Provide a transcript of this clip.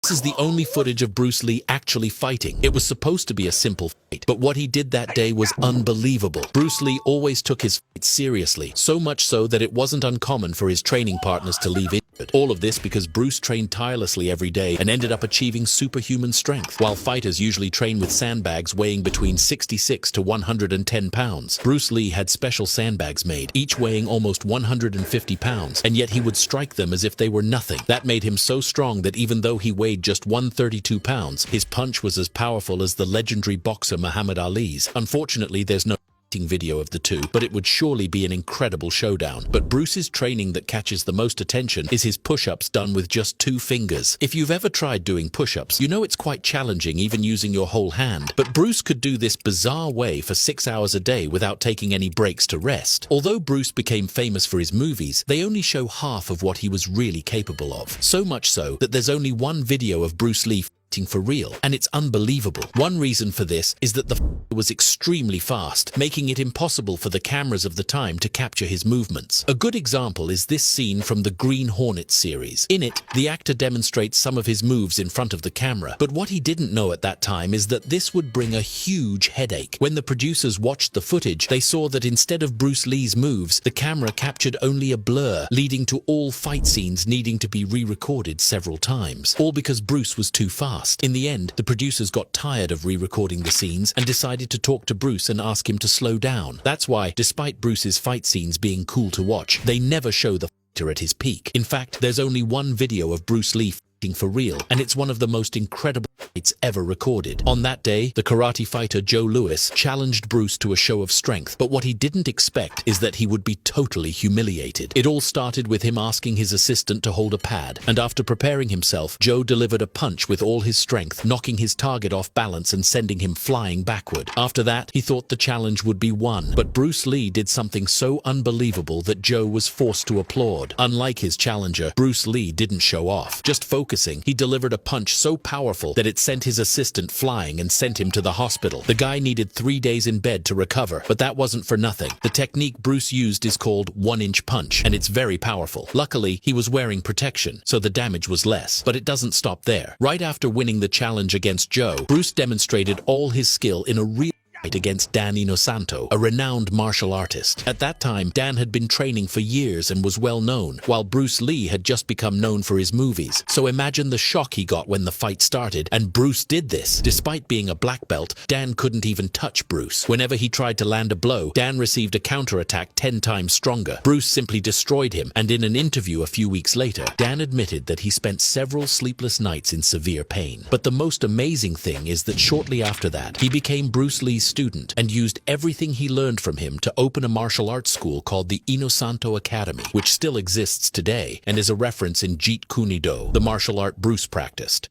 This is the only footage of Bruce Lee actually fighting. It was supposed to be a simple fight, but what he did that day was unbelievable. Bruce Lee always took his fights seriously, so much so that it wasn't uncommon for his training partners to leave injured. All of this because Bruce trained tirelessly every day and ended up achieving superhuman strength. While fighters usually train with sandbags weighing between 66 to 110 pounds, Bruce Lee had special sandbags made, each weighing almost 150 pounds, and yet he would strike them as if they were nothing. That made him so strong that even though he weighed just 132 pounds, his punch was as powerful as the legendary boxer Muhammad Ali's. Unfortunately, there's no video of the two, but it would surely be an incredible showdown. But Bruce's training that catches the most attention is his push-ups done with just 2 fingers. If you've ever tried doing push-ups, you know it's quite challenging even using your whole hand. But Bruce could do this bizarre way for 6 hours a day without taking any breaks to rest. Although Bruce became famous for his movies, they only show half of what he was really capable of. So much so that there's only one video of Bruce Lee for real, and it's unbelievable. One reason for this is that the was extremely fast, making it impossible for the cameras of the time to capture his movements. A good example is this scene from the Green Hornet series. In it, the actor demonstrates some of his moves in front of the camera, but what he didn't know at that time is that this would bring a huge headache. When the producers watched the footage, they saw that instead of Bruce Lee's moves, the camera captured only a blur, leading to all fight scenes needing to be re-recorded several times, all because Bruce was too fast. In the end, the producers got tired of re-recording the scenes and decided to talk to Bruce and ask him to slow down. That's why, despite Bruce's fight scenes being cool to watch, they never show the fighter at his peak. In fact, there's only one video of Bruce Lee fighting for real, and it's one of the most incredible fights ever recorded. On that day, the karate fighter Joe Louis challenged Bruce to a show of strength, but what he didn't expect is that he would be totally humiliated. It all started with him asking his assistant to hold a pad, and after preparing himself, Joe delivered a punch with all his strength, knocking his target off balance and sending him flying backward. After that, he thought the challenge would be won, but Bruce Lee did something so unbelievable that Joe was forced to applaud. Unlike his challenger, Bruce Lee didn't show off. Just focusing, he delivered a punch so powerful that it sent his assistant flying and sent him to the hospital. The guy needed 3 days in bed to recover, but that wasn't for nothing. The technique Bruce used is called 1-inch punch, and it's very powerful. Luckily, he was wearing protection, so the damage was less. But it doesn't stop there. Right after winning the challenge against Joe, Bruce demonstrated all his skill in a real fight against Dan Inosanto, a renowned martial artist. At that time, Dan had been training for years and was well known, while Bruce Lee had just become known for his movies. So imagine the shock he got when the fight started, and Bruce did this. Despite being a black belt, Dan couldn't even touch Bruce. Whenever he tried to land a blow, Dan received a counterattack 10 times stronger. Bruce simply destroyed him, and in an interview a few weeks later, Dan admitted that he spent several sleepless nights in severe pain. But the most amazing thing is that shortly after that, he became Bruce Lee's student and used everything he learned from him to open a martial arts school called the Inosanto Academy, which still exists today and is a reference in Jeet Kune Do, the martial art Bruce practiced.